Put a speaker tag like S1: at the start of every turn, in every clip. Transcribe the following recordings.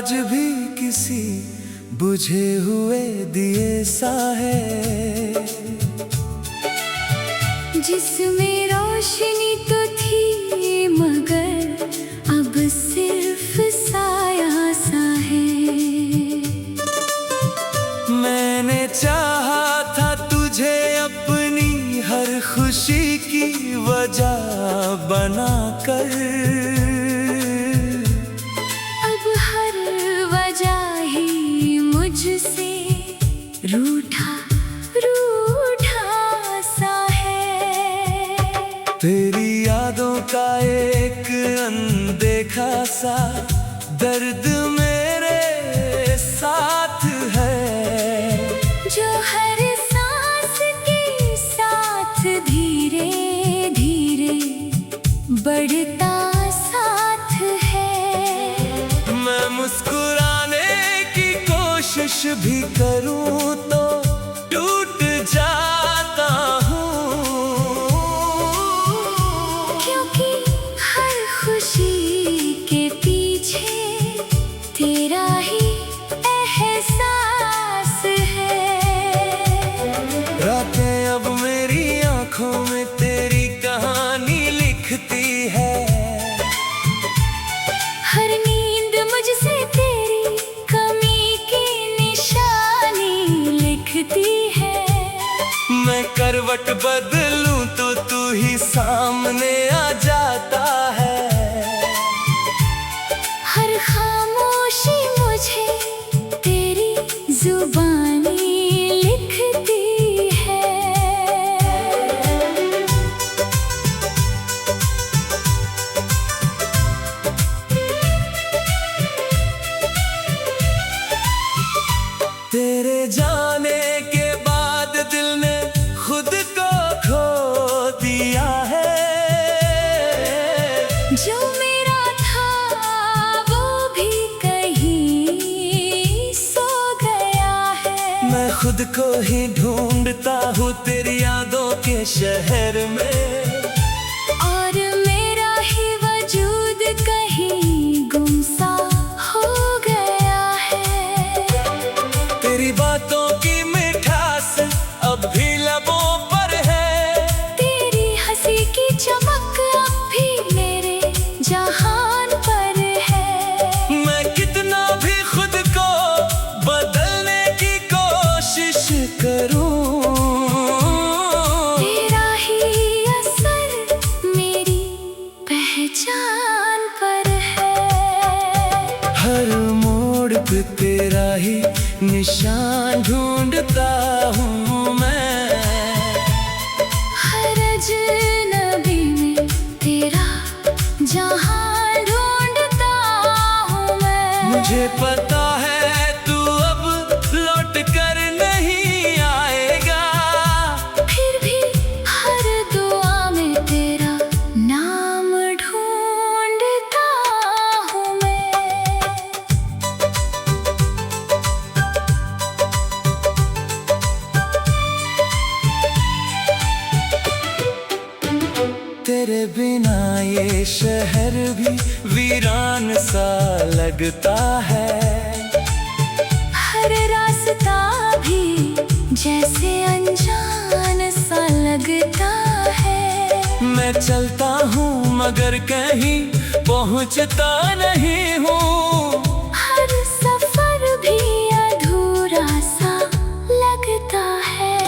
S1: आज भी किसी बुझे हुए दिए सा है,
S2: जिसमें रोशनी तो थी मगर अब सिर्फ साया सा है।
S1: मैंने चाहा था तुझे अपनी हर खुशी की वजह बनाकर,
S2: अब हर वजह ही मुझसे रूठा सा है।
S1: तेरी यादों का एक अनदेखा सा दर्द मेरे साथ है,
S2: जो हर सांस के साथ धीरे धीरे बढ़ता साथ है।
S1: मैं मुस्कुराने की कोशिश भी करूं तो टूट जाता हूँ,
S2: क्योंकि हर खुशी के पीछे तेरा ही एहसास है।
S1: रातें अब मेरी आंखों में तेरी कहानी लिखती है,
S2: हर नींद मुझसे तेरी कमी की निशानी लिखती है।
S1: मैं करवट बदलूं तो तू ही सामने आ जाता है,
S2: हर खामोशी मुझे तेरी जुबानी लिखती है।
S1: तेरे जाने के बाद दिल ने खुद को खो दिया है,
S2: जो मेरा था वो भी कहीं सो गया है।
S1: मैं खुद को ही ढूंढता हूँ तेरी यादों के शहर में,
S2: और मेरा ही वजूद कहीं गुमसा हो गया है।
S1: तेरी बातों की मिठास अब भी लबों पर है,
S2: तेरी हंसी की चमक अब भी मेरे जहान पर है।
S1: मैं कितना भी खुद को बदलने की कोशिश करूं,
S2: तेरा ही असर मेरी पहचान पर है।
S1: हर मोड़ पे तेरा ही निशान ढूंढता हूँ मैं,
S2: हर अजनबी में तेरा जहां ढूंढता हूँ मैं।
S1: मुझे पता है तू अब लौट कर नहीं आएगा,
S2: फिर भी हर दुआ में तेरा नाम ढूंढता हूँ मैं।
S1: तेरे बिना ये शहर भी वीरान सा लगता है,
S2: हर रास्ता भी जैसे अनजान सा लगता है।
S1: मैं चलता हूँ मगर कहीं पहुँचता नहीं हूँ,
S2: हर सफर भी अधूरा सा लगता है।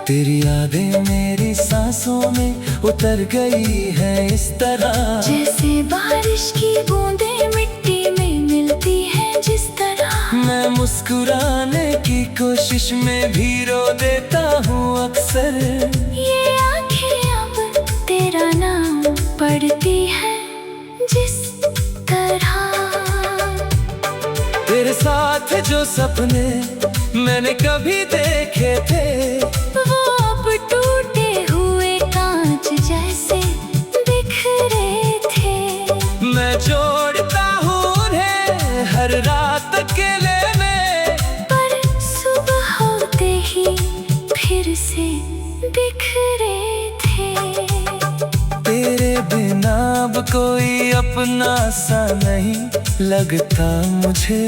S1: तेरी यादें मेरी सांसों में उतर गई है इस तरह,
S2: जैसे बारिश की बूंदें मिट्टी में मिलती हैं जिस तरह।
S1: मैं मुस्कुराने की कोशिश में भी रो देता हूँ अक्सर,
S2: ये आंखें अब तेरा नाम पढ़ती है जिस तरह।
S1: तेरे साथ जो सपने मैंने कभी देखे थे,
S2: वो अब टूटे हुए कांच जैसे बिखरे थे।
S1: मैं जोड़ता हूँ उन्हें हर रात अकेले में,
S2: पर सुबह होते ही फिर से बिखरे थे।
S1: तेरे बिना अब कोई अपना सा नहीं, लगता मुझे।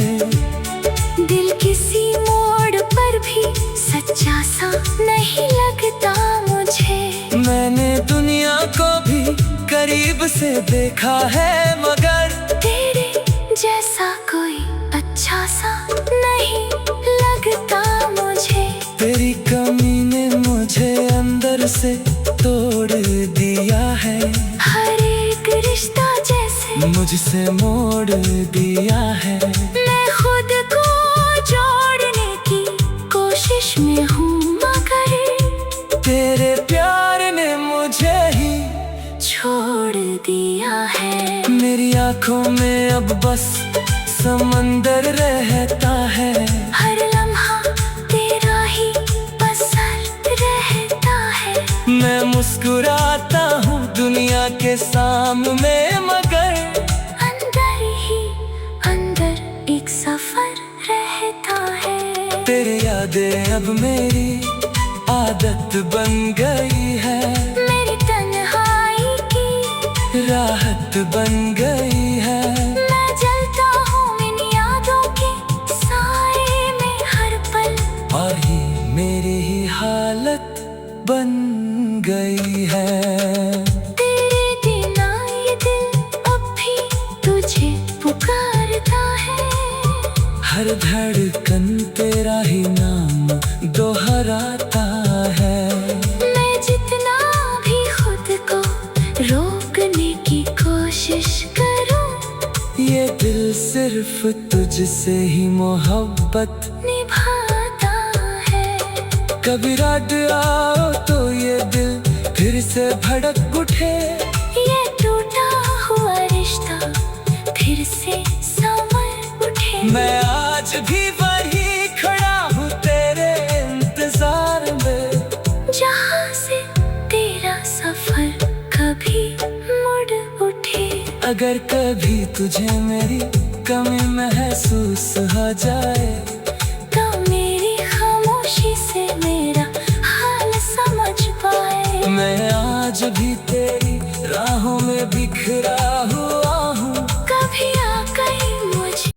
S2: दिल किसी मोड़ पर भी सच्चा सा नहीं लगता मुझे।
S1: मैंने दुनिया को भी करीब से देखा है, मगर
S2: तेरे जैसा कोई अच्छा सा नहीं लगता मुझे।
S1: तेरी कमी ने मुझे अंदर से तोड़ दिया है।
S2: हर एक रिश्ता जैसे
S1: मुझसे मोड़ दिया है।
S2: मैं खुद को जोड़ने की कोशिश में हूँ, मगर
S1: तेरे प्यार ने मुझे ही
S2: छोड़ दिया है।
S1: मेरी आंखों में अब बस समंदर रहता है।
S2: हर लम्हा तेरा ही पसंद रहता है।
S1: मैं मुस्कुराता हूँ दुनिया के सामने, मगर
S2: अंदर ही अंदर एक सफर रहता है।
S1: तेरी यादें अब मेरी आदत बन गई है।
S2: मेरी तन्हाई की
S1: राहत बन गई है।
S2: मैं जलता हूँ इन यादों के साए में हर पल।
S1: और ही मेरी ही हालत बन गई है।
S2: तेरे बिना ये दिल अब भी तुझे पुकारता है।
S1: हर धड़कन तेरा ही नाम दोहराता है।
S2: मैं जितना भी खुद को रोकने की कोशिश करूं,
S1: ये दिल सिर्फ तुझसे ही मोहब्बत
S2: निभाता है।
S1: कभी रात आओ तो ये दिल फिर से भड़क उठे।
S2: ये टूटा हुआ रिश्ता फिर से संवर उठे।
S1: मैं आज भी वही खड़ा हूँ तेरे इंतजार में,
S2: जहाँ से तेरा सफर कभी मुड़ उठे।
S1: अगर कभी तुझे मेरी कमी महसूस हो जाए,
S2: तो मेरी खामोशी से मेरा हाल समझ पाए।
S1: मैं आज भी तेरी राहों में बिखरा हुआ हूँ।
S2: कभी आकर मुझे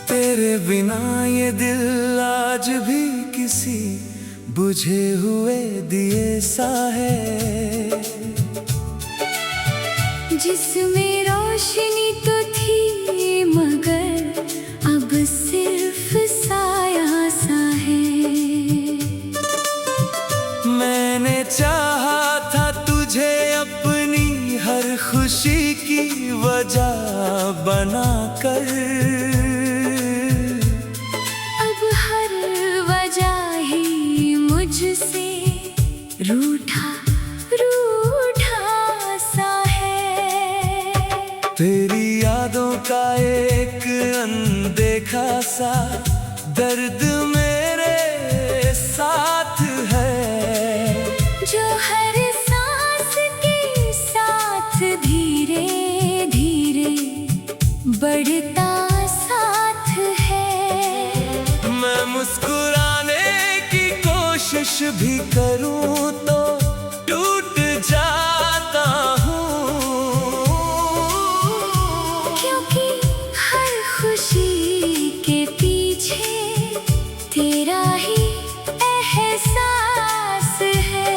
S1: तेरे बिना ये दिल आज भी किसी बुझे हुए दिए सा है।
S2: जिसमें रोशनी तो थी, मगर अब सिर्फ साया सा है।
S1: मैंने चाहा था तुझे अपनी हर खुशी की वजह बनाकर।
S2: अब हर वजह ही मुझसे रूठा रूठा सा है।
S1: तेरी यादों का एक अनदेखा सा दर्द मेरे साथ है,
S2: जो हर सांस के साथ धीरे धीरे बढ़ता साथ है।
S1: मैं मुस्कुराने की कोशिश भी करूं तो टूट जाता हूँ,
S2: क्योंकि हर खुशी के पीछे तेरा ही एहसास है।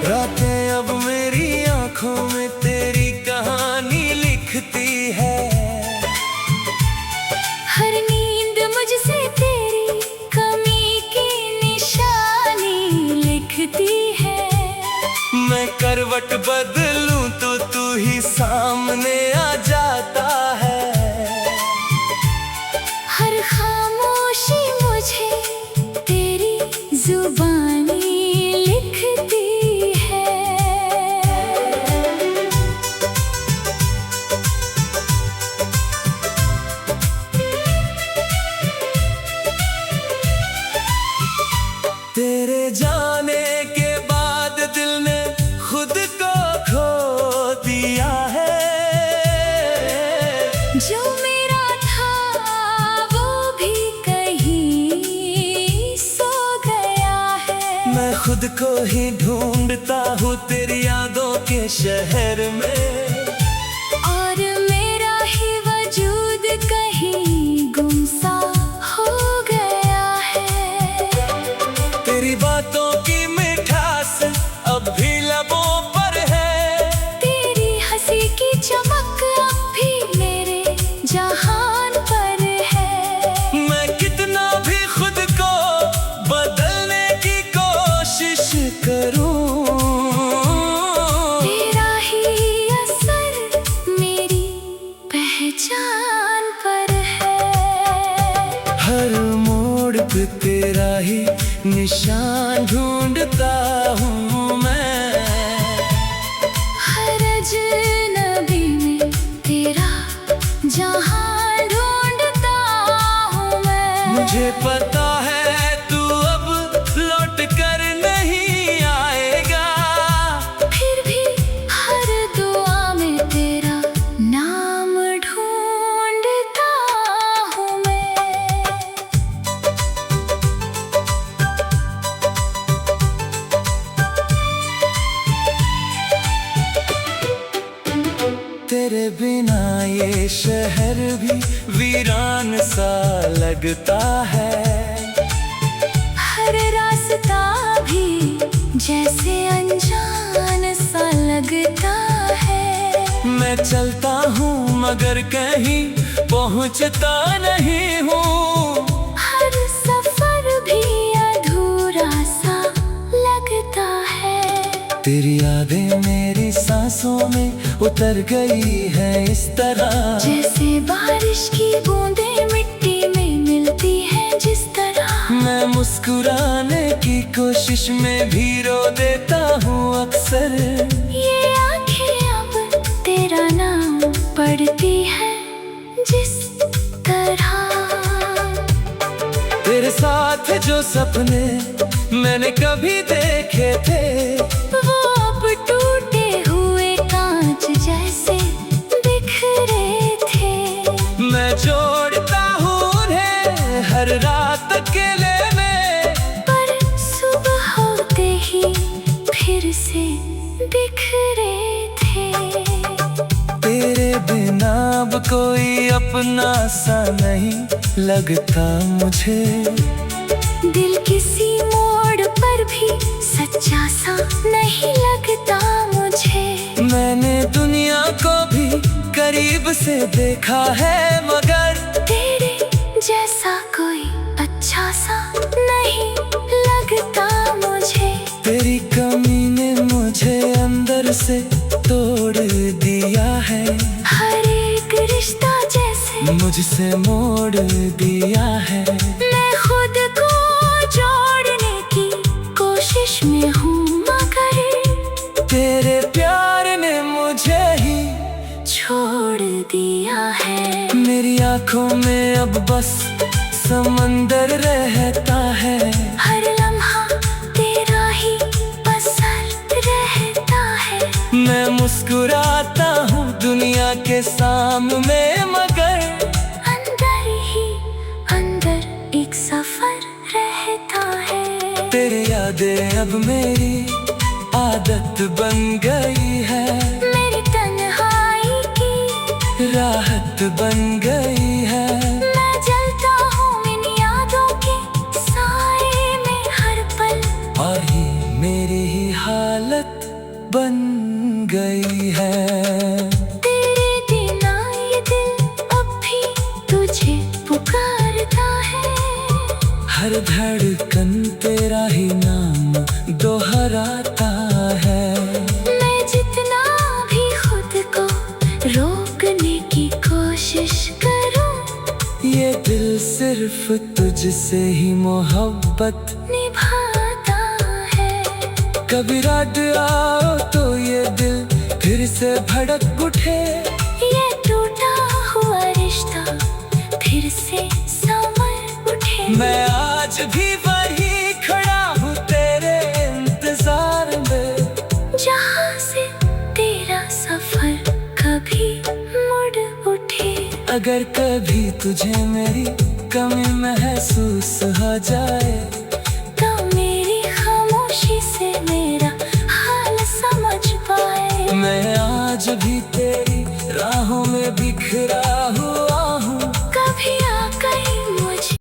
S1: रातें अब मेरी आंखों में तेरी कहानी लिखती है।
S2: हर नींद मुझसे तेरी कमी की निशानी लिखती है।
S1: मैं करवट बदलूं तो तू ही सामने आ जाता है।
S2: हर खामोशी मुझे तेरी जुबानी लिखती है।
S1: खुद को ही ढूंढता हूँ तेरी यादों के शहर में।
S2: और मेरा ही वजूद कहीं गुमसा हो गया है।
S1: तेरी बातों की मिठास अब भी लबों पर है।
S2: तेरी हंसी की चमक अब भी मेरे जहान पर है।
S1: मैं कितना भी खुद को बदलने की कोशिश करूं,
S2: तेरा ही असर मेरी पहचान पर है।
S1: हर मोड़ पे तेरा ही निशान ढूंढता हूँ मैं।
S2: हर अजनबी में तेरा जहां ढूंढता हूँ मैं।
S1: मुझे पता है तू अब लौट कर नहीं आएगा,
S2: फिर भी हर दुआ में तेरा नाम ढूंढता हूँ मैं।
S1: तेरे बिना ये शहर भी वीरान सा लगता है।
S2: हर रास्ता भी जैसे अनजान सा लगता है।
S1: मैं चलता हूँ मगर कहीं पहुँचता नहीं हूँ।
S2: हर सफर भी अधूरा सा लगता है।
S1: तेरी यादें मेरी सांसों में उतर गई है इस तरह,
S2: जैसे बारिश की बूंदें मिट्टी में मिलती हैं जिस तरह।
S1: मैं मुस्कुराने की कोशिश में भी रो देता हूँ अक्सर।
S2: ये आंखें अब तेरा नाम पढ़ती हैं जिस तरह।
S1: तेरे साथ जो सपने मैंने कभी देखे थे,
S2: वो अब टूटे हुए कांच जैसे बिखरे थे।
S1: मैं जोड़ता हूँ उन्हें हर रात अकेले में,
S2: पर सुबह होते ही फिर से बिखरे थे।
S1: तेरे बिना अब कोई अपना सा नहीं लगता मुझे।
S2: दिल किसी मोड़ पर भी सच्चा सा नहीं लगता मुझे।
S1: मैंने दुनिया को भी करीब से देखा है मगर
S2: तेरे जैसा कोई अच्छा सा नहीं लगता मुझे।
S1: तेरी कमी ने मुझे अंदर से तोड़ दिया है।
S2: हर एक रिश्ता जैसे
S1: मुझसे मोड़ दिया है।
S2: मैं खुद को जोड़ने की कोशिश में हूँ मगर
S1: तेरे प्यार ने मुझे ही
S2: छोड़ दिया है।
S1: मेरी आंखों में अब बस समंदर रहता है।
S2: हर लम्हा तेरा ही असर रहता है।
S1: मैं मुस्कुराता हूँ दुनिया के सामने मगर
S2: अंदर ही अंदर एक सफर रहता है।
S1: तेरी यादें अब मेरी आदत बन गई है।
S2: मेरी तन्हाई की
S1: राहत बन गई है।
S2: मैं जलता हूँ इन यादों के साए में हर पल।
S1: और ही मेरी ही हालत बन गई है।
S2: तेरे बिना ये दिल अब भी तुझे पुकारता है।
S1: हर धड़कन तेरा ही नाम दोहराता है।
S2: मैं जितना भी खुद को रोकने की कोशिश करूं,
S1: ये दिल सिर्फ तुझसे ही मोहब्बत
S2: निभाता है।
S1: कभी रात आओ तो ये दिल फिर से भड़क उठे।
S2: ये टूटा हुआ रिश्ता फिर से संवर उठे।
S1: मैं आज भी वही खड़ा हूँ तेरे इंतजार में,
S2: जहाँ से तेरा सफर कभी मुड़ उठे।
S1: अगर कभी तुझे मेरी कमी महसूस हो जाए
S2: तो मेरी खामोशी
S1: राहों में बिखरा हुआ हूँ।
S2: कभी आकर मुझे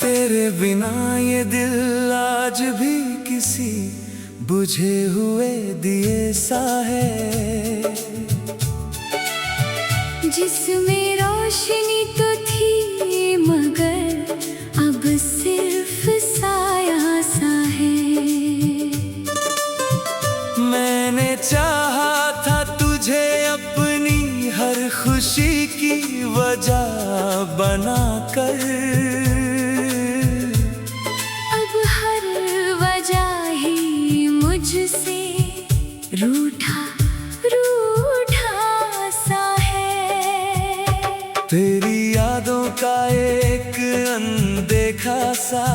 S1: तेरे बिना ये दिल आज भी किसी बुझे हुए दिए सा है,
S2: जिसमें रोशनी तो थी मगर अब सिर्फ साया सा है।
S1: मैंने चाहा था तुझे अपनी हर खुशी की वजह बनाकर,
S2: मुझसे रूठा रूठा सा है।
S1: तेरी यादों का एक अनदेखा सा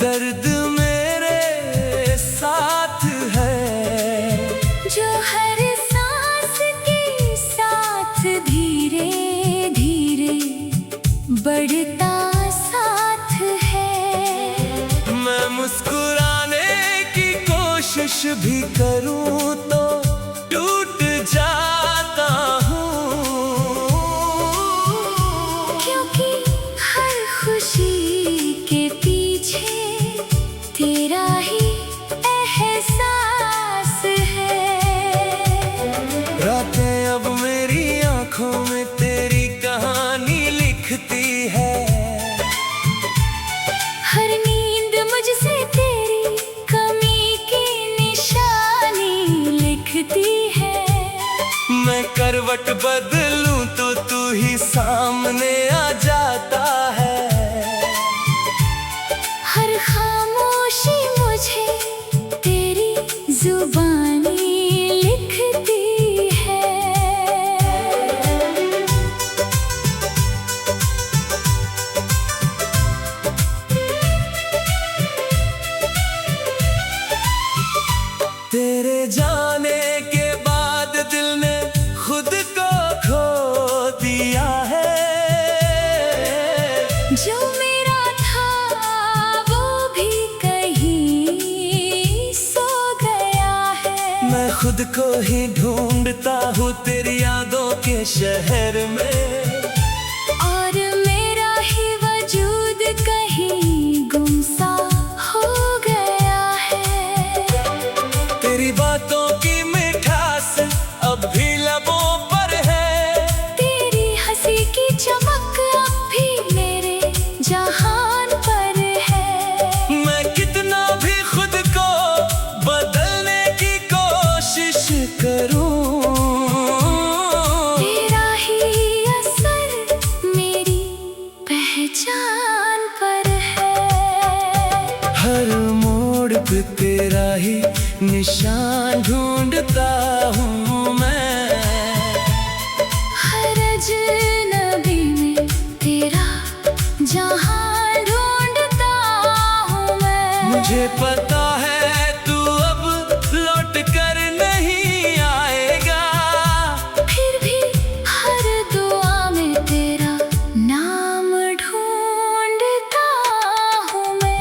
S1: दर्द मेरे साथ है,
S2: जो हर सांस के साथ धीरे धीरे बढ़ता साथ है।
S1: मैं मुस्कुराने कोशिश भी करूं तो टूट जाता हूँ,
S2: क्योंकि हर खुशी के पीछे तेरा ही एहसास है।
S1: रातें अब मेरी आंखों में तेरी कहानी लिखती है,
S2: हर नींद मुझसे तेरी है।
S1: मैं करवट बदलूं तो तू ही सामने आ जाता है,
S2: हर खामोशी मुझे तेरी जुबानी लिखती है।
S1: तेरे जाने के बाद दिल ने खुद को खो दिया है,
S2: जो मेरा था वो भी कहीं सो गया है।
S1: मैं खुद को ही ढूंढता हूँ तेरी यादों के शहर में,
S2: और मेरा ही वजूद कहीं गुमसा हो गया है।
S1: तेरी बातों की मिठास अब भी लबों पर है,
S2: तेरी हंसी की चमक अब भी मेरे जहान पर है।
S1: मैं कितना भी खुद को बदलने की कोशिश करूं,
S2: तेरा ही असर मेरी पहचान पर है।
S1: हर मोड़ पे तेरा ही निशान ढूंढता हूँ मैं,
S2: हर अजनबी में तेरा जहां ढूंढता हूँ मैं।
S1: मुझे पता है तू अब लौट कर नहीं आएगा,
S2: फिर भी हर दुआ में तेरा नाम ढूंढता हूँ मैं।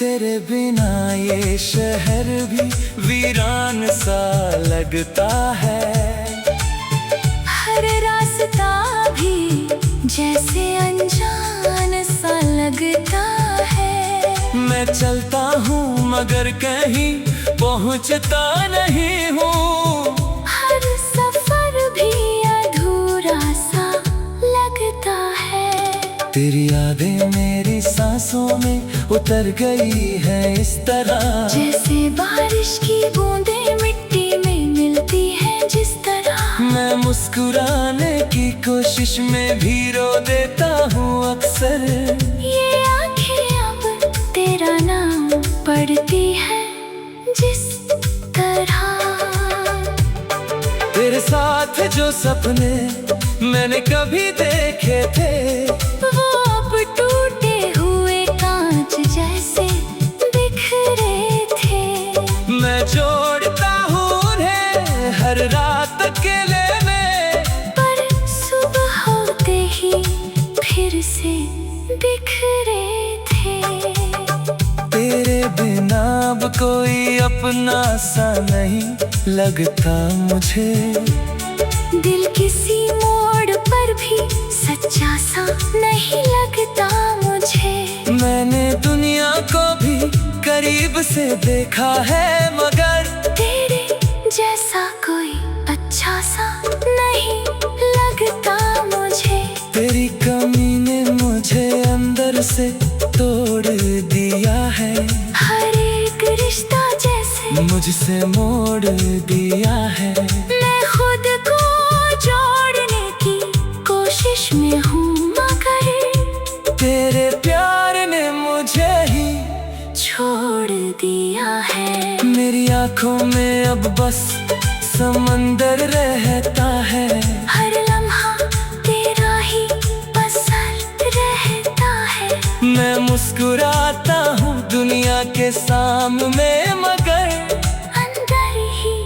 S1: तेरे बिना ये शहर भी वीरान सा लगता है,
S2: हर रास्ता भी जैसे अनजान सा लगता है।
S1: मैं चलता हूँ मगर कहीं पहुँचता नहीं हूँ,
S2: हर सफर भी अधूरा सा लगता है।
S1: तेरी यादें मेरी सांसों में उतर गई है इस तरह,
S2: जैसे बारिश की बूंदें मिट्टी में मिलती हैं जिस तरह।
S1: मैं मुस्कुराने की कोशिश में भी रो देता हूँ अक्सर।
S2: ये आंखें अब तेरा नाम पड़ती है जिस तरह।
S1: तेरे साथ जो सपने मैंने कभी देखे थे,
S2: वो अब टूटे हुए कांच जैसे बिखरे थे।
S1: मैं जोड़ता हूँ उन्हें हर रात अकेले में,
S2: पर सुबह होते ही फिर से बिखरे थे।
S1: तेरे बिना अब कोई अपना सा नहीं लगता मुझे।
S2: दिल किसी मोड़ पर भी सच्चा सा नहीं लगता मुझे।
S1: मैंने दुनिया को भी करीब से देखा है, मगर
S2: तेरे जैसा कोई अच्छा सा नहीं लगता मुझे।
S1: तेरी कमी ने मुझे अंदर से तोड़ दिया है,
S2: हर एक रिश्ता जैसे
S1: मुझसे मोड़ दिया है।
S2: मैं खुद को जोड़ने की कोशिश में हूँ, मगर
S1: तेरे प्यार ने मुझे ही
S2: छोड़ दिया है।
S1: मेरी आंखों में अब बस समंदर रहता है।
S2: हर लम्हा तेरा ही असर रहता है।
S1: मैं मुस्कुराता हूँ दुनिया के सामने, मगर
S2: अंदर ही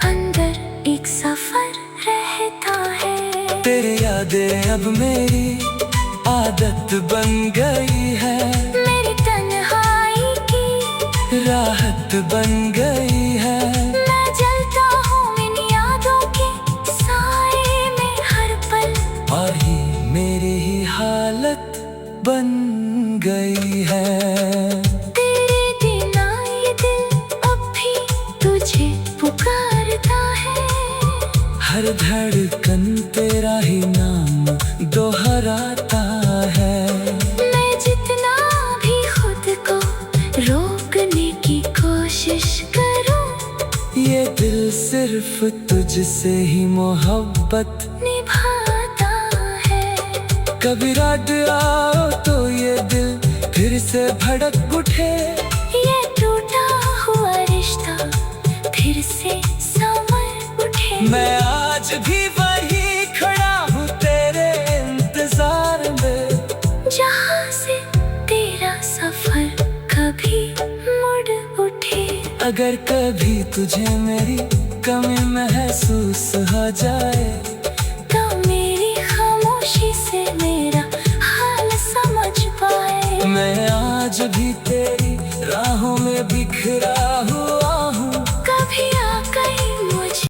S2: अंदर एक सफर रहता है।
S1: तेरी यादें अब मेरी आदत बन गई है,
S2: मेरी तन्हाई की
S1: राहत बन गई है।
S2: मैं जलता हूँ इन यादों के साए में हर पल,
S1: और ही मेरी ही हालत बन गई है।
S2: तेरे बिना ये दिल अब भी तुझे पुकारता है।
S1: हर धड़कन तेरा ही नाम दोहराता है।
S2: मैं जितना भी खुद को रोकने की कोशिश करूं,
S1: ये दिल सिर्फ तुझसे ही मोहब्बत
S2: निभाता है।
S1: कभी रात आओ तो ये दिल फिर से भड़क उठे।
S2: ये टूटा हुआ रिश्ता फिर से संवर उठे।
S1: मैं आज भी वही खड़ा हूँ तेरे इंतजार में,
S2: जहाँ से तेरा सफर कभी मुड़ उठे।
S1: अगर कभी तुझे मेरी कमी महसूस हो जाए,
S2: तो मेरी खामोशी से मेरा हाल समझ पाए।
S1: मैं आज भी तेरी राहों में बिखरा हूँ।